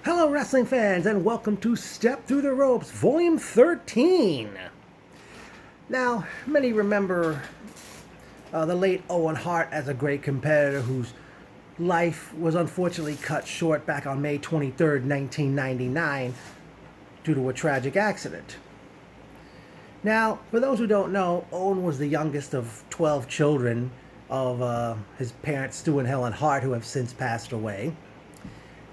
Hello, wrestling fans, and welcome to Step Through the Ropes, Volume 13. Now, many remember the late Owen Hart as a great competitor whose life was unfortunately cut short back on May 23rd, 1999, due to a tragic accident. Now, for those who don't know, Owen was the youngest of 12 children of his parents, Stu and Helen Hart, who have since passed away.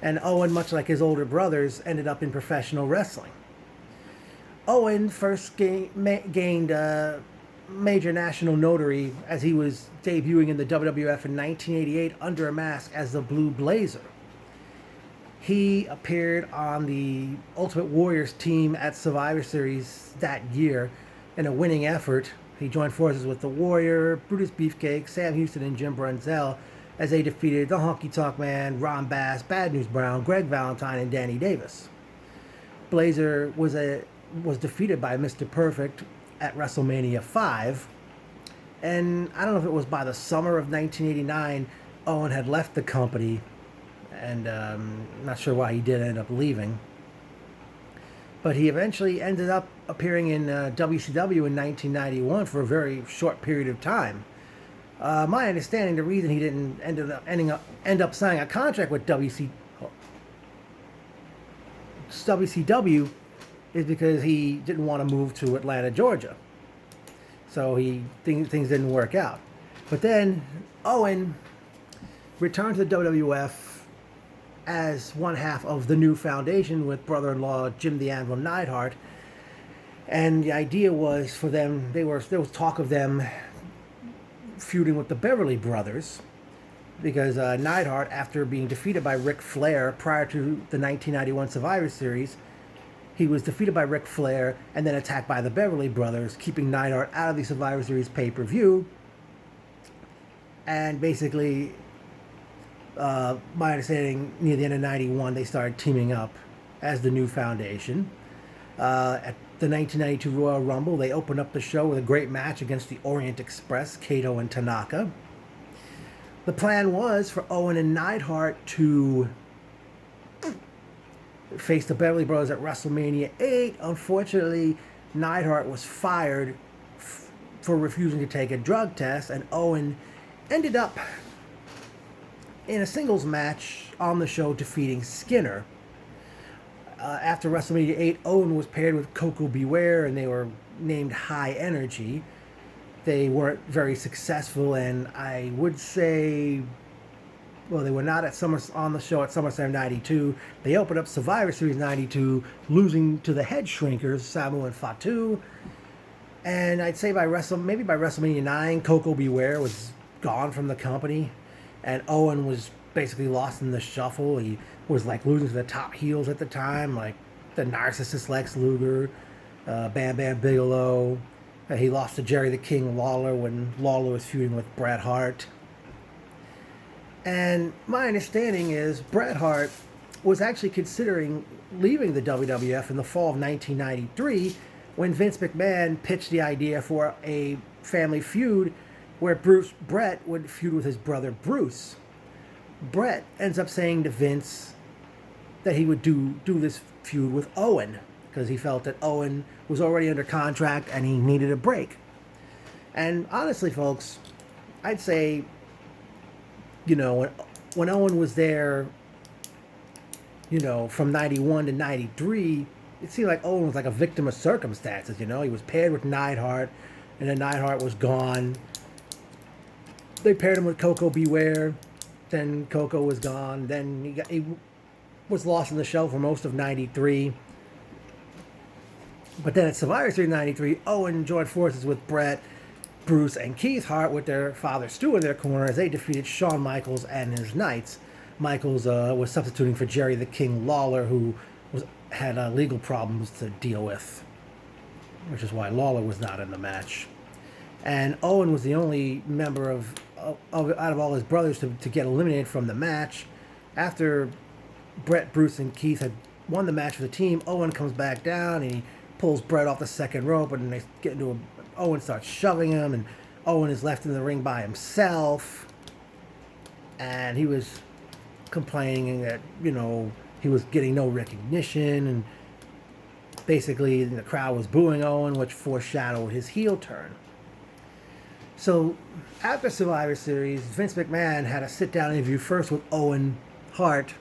And Owen, much like his older brothers, ended up in professional wrestling. Owen first gained major national notoriety as he was debuting in the WWF in 1988 under a mask as the Blue Blazer. He appeared on the Ultimate Warriors team at Survivor Series that year in a winning effort. He joined forces with the Warrior, Brutus Beefcake, Sam Houston, and Jim Brunzell as they defeated the Honky Tonk Man, Ron Bass, Bad News Brown, Greg Valentine, and Danny Davis. Blazer was defeated by Mr. Perfect at WrestleMania 5, and I don't know if it was by the summer of 1989, Owen had left the company, and not sure why he did end up leaving. But he eventually ended up appearing in WCW in 1991 for a very short period of time. My understanding, the reason he didn't end up signing a contract with WCW is because he didn't want to move to Atlanta, Georgia. So things didn't work out. But then Owen returned to the WWF as one half of the new foundation with brother-in-law Jim the Anvil Neidhart. And the idea was for them, there was talk of them feuding with the Beverly Brothers, because Neidhart, after being defeated by Ric Flair prior to the 1991 Survivor Series, he was defeated by Ric Flair and then attacked by the Beverly Brothers, keeping Neidhart out of the Survivor Series pay-per-view. And basically, my understanding, near the end of 91, they started teaming up as the new foundation. At the 1992 Royal Rumble, they opened up the show with a great match against the Orient Express, Kato and Tanaka. The plan was for Owen and Neidhart to face the Beverly Brothers at WrestleMania 8. Unfortunately, Neidhart was fired for refusing to take a drug test, and Owen ended up in a singles match on the show defeating Skinner. After WrestleMania 8, Owen was paired with Coco Beware, and they were named High Energy. They weren't very successful, and I would say, well, they were not on the show at SummerSlam 92. They opened up Survivor Series 92, losing to the Head Shrinkers, Samu and Fatu. And I'd say maybe by WrestleMania 9, Coco Beware was gone from the company, and Owen was basically lost in the shuffle. He was like losing to the top heels at the time, like the narcissist Lex Luger, Bam Bam Bigelow. He lost to Jerry the King Lawler when Lawler was feuding with Bret Hart. And my understanding is Bret Hart was actually considering leaving the WWF in the fall of 1993 when Vince McMahon pitched the idea for a family feud where Bret would feud with his brother Bruce. Bret ends up saying to Vince that he would do this feud with Owen because he felt that Owen was already under contract and he needed a break. And honestly, folks, I'd say, when Owen was there, from 91 to 93, it seemed like Owen was like a victim of circumstances, He was paired with Neidhart, and then Neidhart was gone. They paired him with Coco Beware. Then Coco was gone. Then he was lost in the show for most of 93. But then at Survivor Series 93, Owen joined forces with Bret, Bruce, and Keith Hart with their father Stu in their corner as they defeated Shawn Michaels and his Knights. Michaels was substituting for Jerry the King Lawler, who had legal problems to deal with, which is why Lawler was not in the match. And Owen was the only member out of all his brothers to get eliminated from the match. After Bret, Bruce, and Keith had won the match for the team, Owen comes back down and he pulls Bret off the second rope, and they get into Owen starts shoving him, and Owen is left in the ring by himself. And he was complaining that, he was getting no recognition, and basically the crowd was booing Owen, which foreshadowed his heel turn. So after Survivor Series, Vince McMahon had a sit-down interview first with Owen Hart,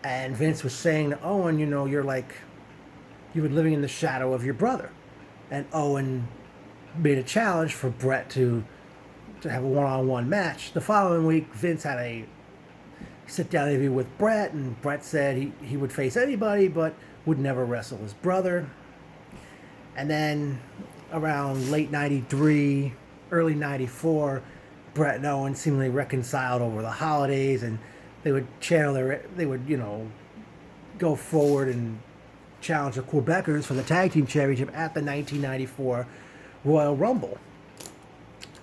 and Vince was saying to Owen, you've been living in the shadow of your brother. And Owen made a challenge for Bret to have a one-on-one match. The following week, Vince had a sit-down interview with Bret, and Bret said he would face anybody, but would never wrestle his brother. And then around late 93, early 94, Bret and Owen seemingly reconciled over the holidays, and they would go forward and challenge the Quebecers for the Tag Team Championship at the 1994 Royal Rumble.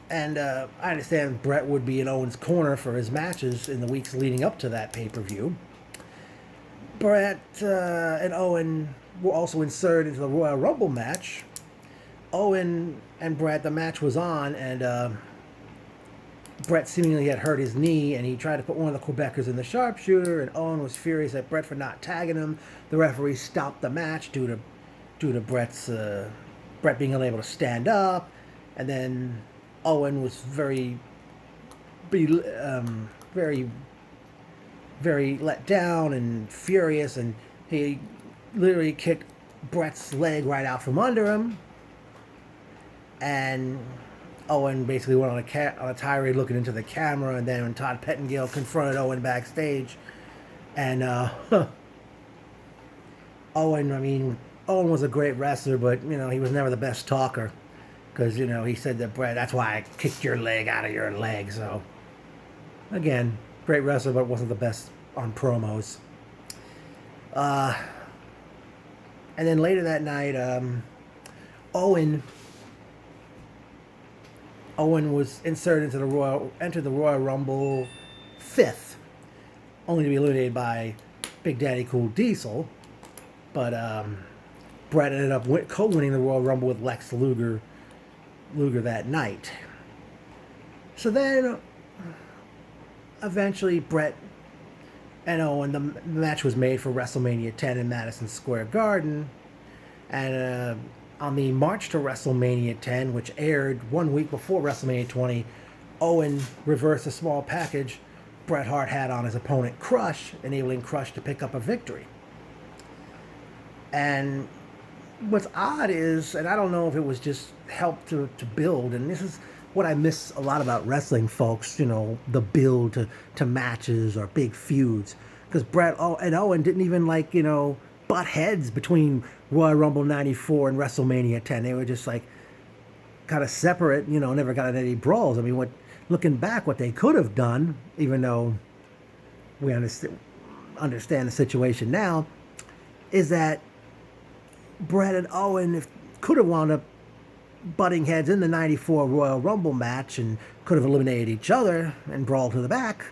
And I understand Bret would be in Owen's corner for his matches in the weeks leading up to that pay-per-view. Bret and Owen were also inserted into the Royal Rumble match. Owen and Bret, the match was on, and Bret seemingly had hurt his knee, and he tried to put one of the Quebecers in the sharpshooter, and Owen was furious at Bret for not tagging him. The referee stopped the match due to Bret being unable to stand up, and then Owen was very let down and furious, and he literally kicked Bret's leg right out from under him. And Owen basically went on a tirade looking into the camera, and then when Todd Pettengill confronted Owen backstage, and Owen was a great wrestler, but he was never the best talker, because he said to Bret, "That's why I kicked your leg out of your leg." So again, great wrestler, but wasn't the best on promos. And then later that night, Owen was inserted into entered the Royal Rumble 5th, only to be eliminated by Big Daddy Cool Diesel. But Bret ended up co-winning the Royal Rumble with Lex Luger that night. So then, eventually, Bret and Owen, the match was made for WrestleMania 10 in Madison Square Garden, and on the March to WrestleMania 10, which aired 1 week before WrestleMania 20, Owen reversed a small package Bret Hart had on his opponent Crush, enabling Crush to pick up a victory. And what's odd is, and I don't know if it was just help to build, and this is what I miss a lot about wrestling, folks, the build to matches or big feuds. Because Bret and Owen didn't even butt heads between Royal Rumble 94 and WrestleMania 10. They were just kind of separate, never got in any brawls. I mean, looking back, what they could have done, even though we understand the situation now, is that Bret and Owen could have wound up butting heads in the 94 Royal Rumble match and could have eliminated each other and brawled to the back.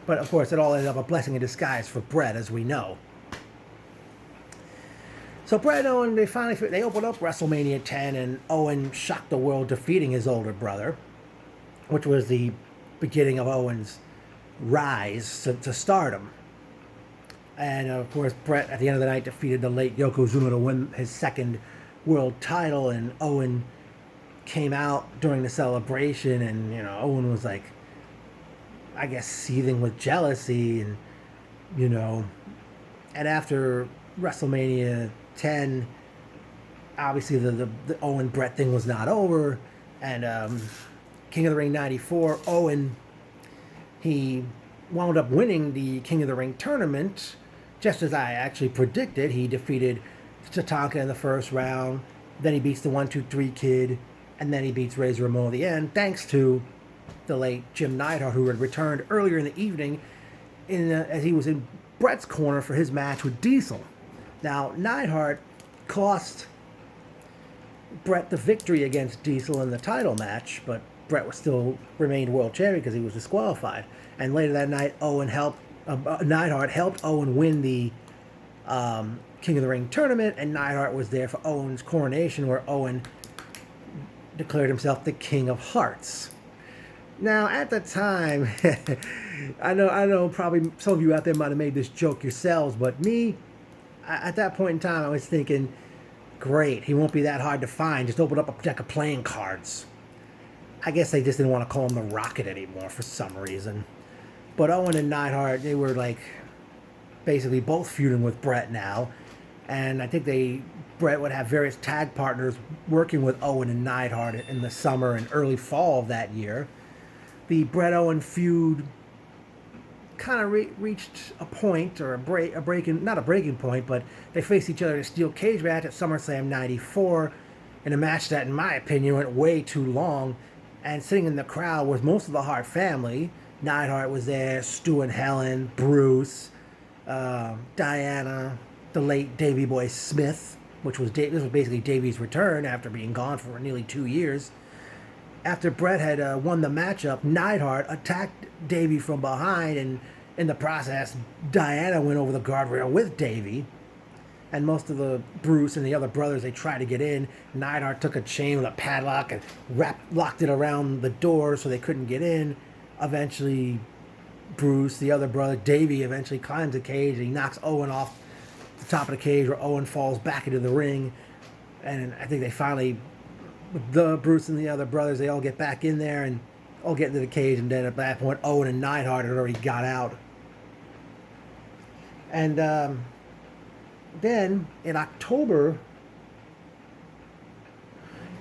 But of course, it all ended up a blessing in disguise for Bret, as we know. So Bret and Owen, they opened up WrestleMania 10, and Owen shocked the world, defeating his older brother, which was the beginning of Owen's rise to stardom. And of course, Bret at the end of the night defeated the late Yokozuna to win his second world title, and Owen came out during the celebration, and Owen was I guess seething with jealousy, and and after WrestleMania 10, obviously the Owen Bret thing was not over, and King of the Ring 94, Owen, he wound up winning the King of the Ring tournament, just as I actually predicted. He defeated Tatanka in the first round, then he beats the 1-2-3 Kid, and then he beats Razor Ramon at the end, thanks to the late Jim Neidhart, who had returned earlier in the evening as he was in Bret's corner for his match with Diesel. Now, Neidhart cost Bret the victory against Diesel in the title match, but Bret still remained world champion because he was disqualified. And later that night, Neidhart helped Owen win the King of the Ring tournament, and Neidhart was there for Owen's coronation, where Owen declared himself the King of Hearts. Now, at the time, I know, probably some of you out there might have made this joke yourselves, but me, at that point in time, I was thinking, great, he won't be that hard to find. Just open up a deck of playing cards. I guess they just didn't want to call him the Rocket anymore for some reason. But Owen and Neidhart, they were like basically both feuding with Bret now, and I think Bret would have various tag partners working with Owen and Neidhart in the summer and early fall of that year. The Bret Owen feud kind of reached a point, or not a breaking point, but they faced each other in a steel cage match at SummerSlam '94, in a match that, in my opinion, went way too long. And sitting in the crowd was most of the Hart family. Neidhart was there, Stu and Helen, Bruce, Diana, the late Davey Boy Smith, this was basically Davey's return after being gone for nearly 2 years. After Bret had won the matchup, Neidhart attacked Davey from behind, and in the process, Diana went over the guardrail with Davey. And most of the Bruce and the other brothers, they tried to get in. Neidhart took a chain with a padlock and locked it around the door so they couldn't get in. Eventually, Bruce, the other brother, Davey, eventually climbs the cage and he knocks Owen off the top of the cage, where Owen falls back into the ring. And I think they finally, the Bruce and the other brothers, they all get back in there and all get into the cage. And then at that point, Owen and Neidhart had already got out. And then in October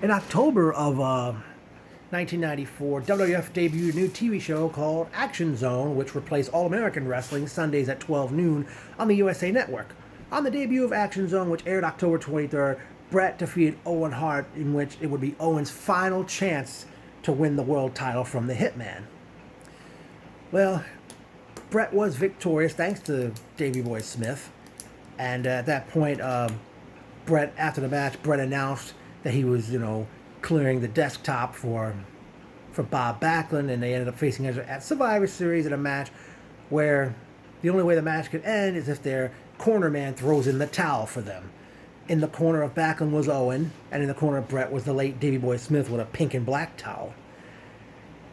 of 1994, WWF debuted a new TV show called Action Zone, which replaced All American Wrestling Sundays at 12 noon on the USA Network. On the debut of Action Zone, which aired October 23rd, Bret defeated Owen Hart, in which it would be Owen's final chance to win the world title from the Hitman. Well, Bret was victorious thanks to Davey Boy Smith. And at that point, Bret, after the match, Bret announced that he was, clearing the desktop for Bob Backlund, and they ended up facing each other at Survivor Series in a match where the only way the match could end is if their corner man throws in the towel for them. In the corner of Backlund was Owen, and in the corner of Bret was the late Davey Boy Smith with a pink and black towel.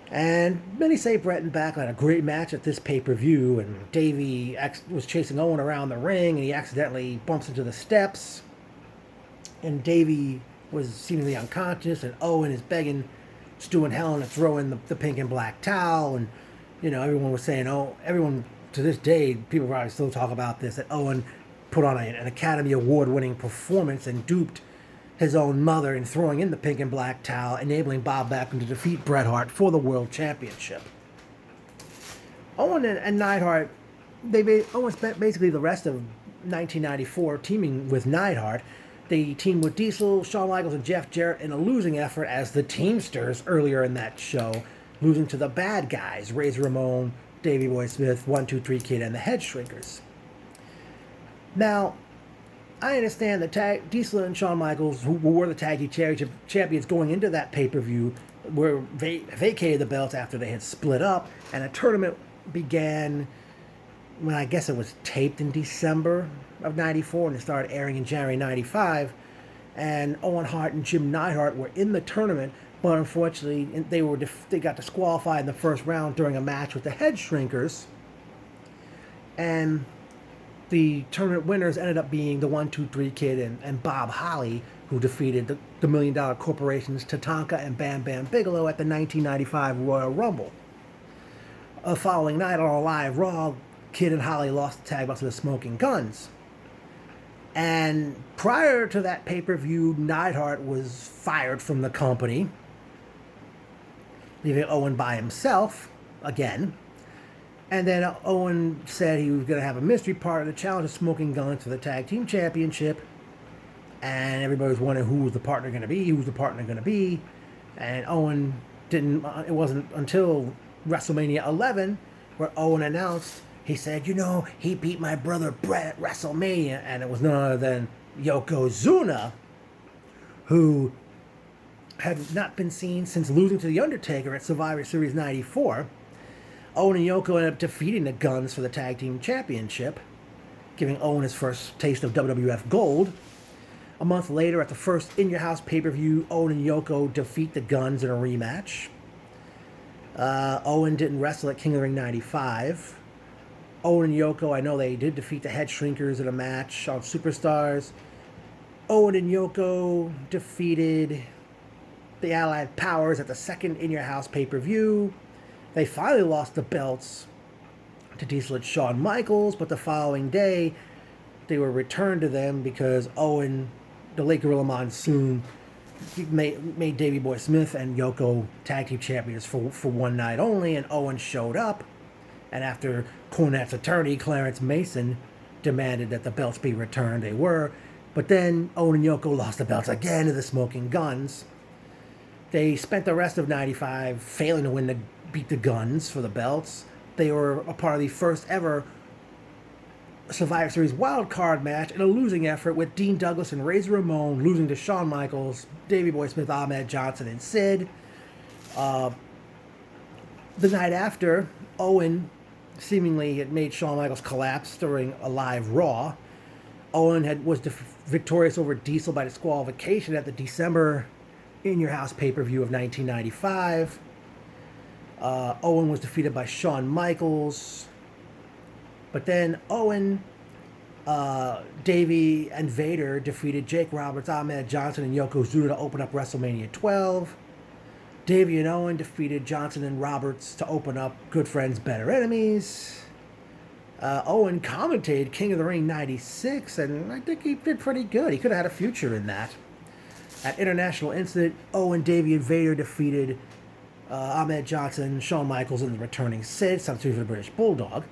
And many say Bret and Backlund had a great match at this pay-per-view, and Davey was chasing Owen around the ring, and he accidentally bumps into the steps, and Davey was seemingly unconscious, and Owen is begging Stu and Helen to throw in the pink and black towel, and, everyone was saying, everyone, to this day, people probably still talk about this, that Owen put on an Academy Award-winning performance and duped his own mother in throwing in the pink and black towel, enabling Bob Backlund to defeat Bret Hart for the World Championship. Owen and Neidhart, Owen spent basically the rest of 1994 teaming with Neidhart. They teamed with Diesel, Shawn Michaels, and Jeff Jarrett in a losing effort as the Teamsters earlier in that show, losing to the Bad Guys, Razor Ramon, Davey Boy Smith, 1-2-3 Kid, and the Head Shrinkers. Now, I understand that Diesel and Shawn Michaels, who were the Tag Team Champions going into that pay-per-view, vacated the belts after they had split up, and a tournament began when I guess it was taped in December of 94, and it started airing in January 95, and Owen Hart and Jim Neidhart were in the tournament, but unfortunately they got disqualified in the first round during a match with the Head Shrinkers, and the tournament winners ended up being the 1-2-3 Kid and Bob Holly, who defeated the $1 Million Corporation's Tatanka and Bam Bam Bigelow at the 1995 Royal Rumble. The following night on a live Raw, Kid and Holly lost the tag belts to the Smoking Guns. And prior to that pay-per-view, Neidhart was fired from the company, leaving Owen by himself again. And then Owen said he was going to have a mystery partner to challenge the Smoking Guns for the Tag Team Championship. And everybody was wondering who was the partner going to be, And Owen didn't, it wasn't until WrestleMania 11 where Owen announced, he said, he beat my brother Bret at WrestleMania. And it was none other than Yokozuna, who had not been seen since losing to The Undertaker at Survivor Series 94. Owen and Yoko ended up defeating the Guns for the Tag Team Championship, giving Owen his first taste of WWF Gold. A month later, at the first In Your House pay-per-view, Owen and Yoko defeat the Guns in a rematch. Owen didn't wrestle at King of the Ring 95. Owen and Yoko, I know they did defeat the Head Shrinkers in a match on Superstars. Owen and Yoko defeated the Allied Powers at the second In Your House pay-per-view. They finally lost the belts to Diesel and Shawn Michaels, but the following day they were returned to them because Owen, the late Gorilla Monsoon, made Davey Boy Smith and Yoko tag team champions for one night only, and Owen showed up, and after Cornette's attorney, Clarence Mason, demanded that the belts be returned, they were, but then Owen and Yoko lost the belts again to the Smoking Guns. They spent the rest of 95 failing to beat the Guns for the belts. They were a part of the first ever Survivor Series wild card match in a losing effort, with Dean Douglas and Razor Ramon losing to Shawn Michaels, Davey Boy Smith, Ahmed Johnson, and Sid. The night after, Owen seemingly had made Shawn Michaels collapse during a live Raw. Owen was victorious over Diesel by disqualification at the December In Your House pay-per-view of 1995. Owen was defeated by Shawn Michaels. But then Owen, Davey, and Vader defeated Jake Roberts, Ahmed Johnson, and Yokozuna to open up WrestleMania 12. Davey and Owen defeated Johnson and Roberts to open up Good Friends, Better Enemies. Owen commentated King of the Ring 96, and I think he did pretty good. He could have had a future in that. At International Incident, Owen, Davey, and Vader defeated Ahmed Johnson, Shawn Michaels, and the returning Sid, substitute for the British Bulldog.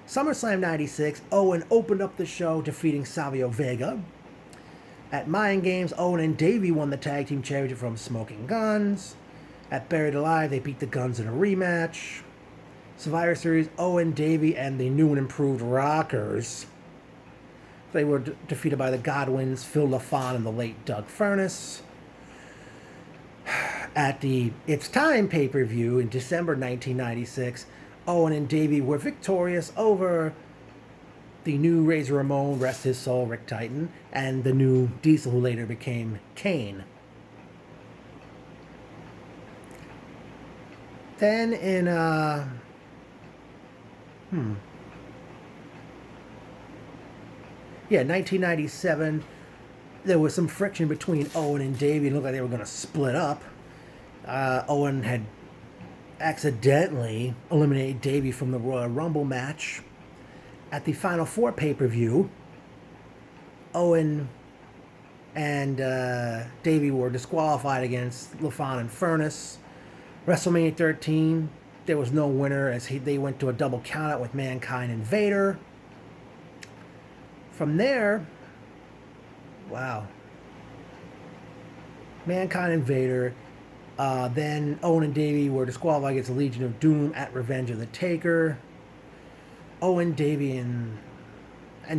SummerSlam 96, Owen opened up the show, defeating Savio Vega. At Mind Games, Owen and Davey won the Tag Team Championship from Smoking Guns. At Buried Alive, they beat the Guns in a rematch. Survivor Series, Owen, Davey, and the new and improved Rockers. They were defeated by the Godwins, Phil LaFon, and the late Doug Furnace. At the It's Time pay-per-view in December 1996, Owen and Davey were victorious over the new Razor Ramon, rest his soul, Rick Titan, and the new Diesel, who later became Kane. Then in, 1997, there was some friction between Owen and Davey. It looked like they were going to split up. Owen had accidentally eliminated Davey from the Royal Rumble match. At the Final Four pay-per-view, Owen and Davey were disqualified against LaFon and Furnace. WrestleMania 13, there was no winner as they went to a double countout with Mankind and Vader. From there, Mankind and Vader. Then Owen and Davey were disqualified against the Legion of Doom at Revenge of the Taker. Owen, Davey, and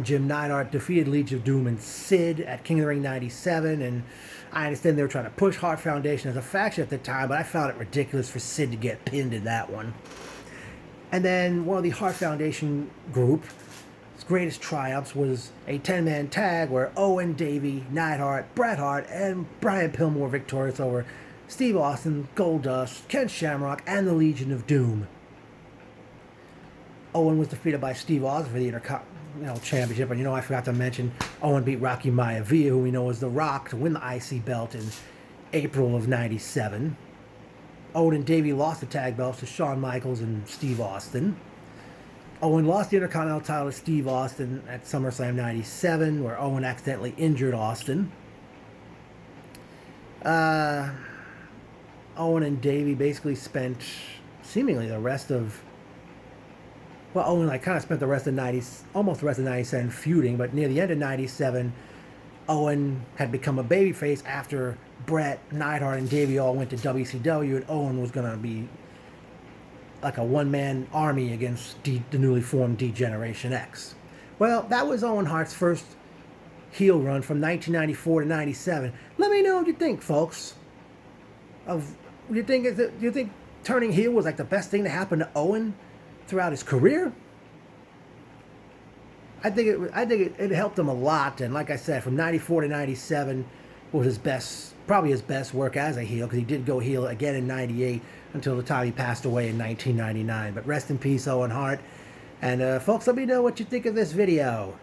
Jim Neidhart defeated Legion of Doom and Sid at King of the Ring 97. And I understand they were trying to push Hart Foundation as a faction at the time, but I found it ridiculous for Sid to get pinned in that one. And then one of the Hart Foundation group's greatest triumphs was a 10-man tag where Owen, Davey, Neidhart, Bret Hart, and Brian Pillman were victorious over Steve Austin, Goldust, Ken Shamrock, and the Legion of Doom. Owen was defeated by Steve Austin for the Intercontinental Championship, and I forgot to mention Owen beat Rocky Maivia, who we know as The Rock, to win the IC belt in April of 97. Owen and Davey lost the tag belts to Shawn Michaels and Steve Austin. Owen lost the Intercontinental title to Steve Austin at SummerSlam 97, where Owen accidentally injured Austin. Owen and Davey basically spent seemingly the rest of... Well, Owen kind of spent almost the rest of 97 feuding, but near the end of 97, Owen had become a babyface after Bret, Neidhart, and Davey all went to WCW, and Owen was going to be like a one-man army against the newly formed D-Generation X. Well, that was Owen Hart's first heel run from 1994 to 97. Let me know what you think, folks. Do you think turning heel was like the best thing to happen to Owen throughout his career? I think it helped him a lot, and like I said, from 94 to 97, was his best, probably his best work as a heel, because he did go heel again in '98 until the time he passed away in 1999. But rest in peace, Owen Hart. And folks, let me know what you think of this video.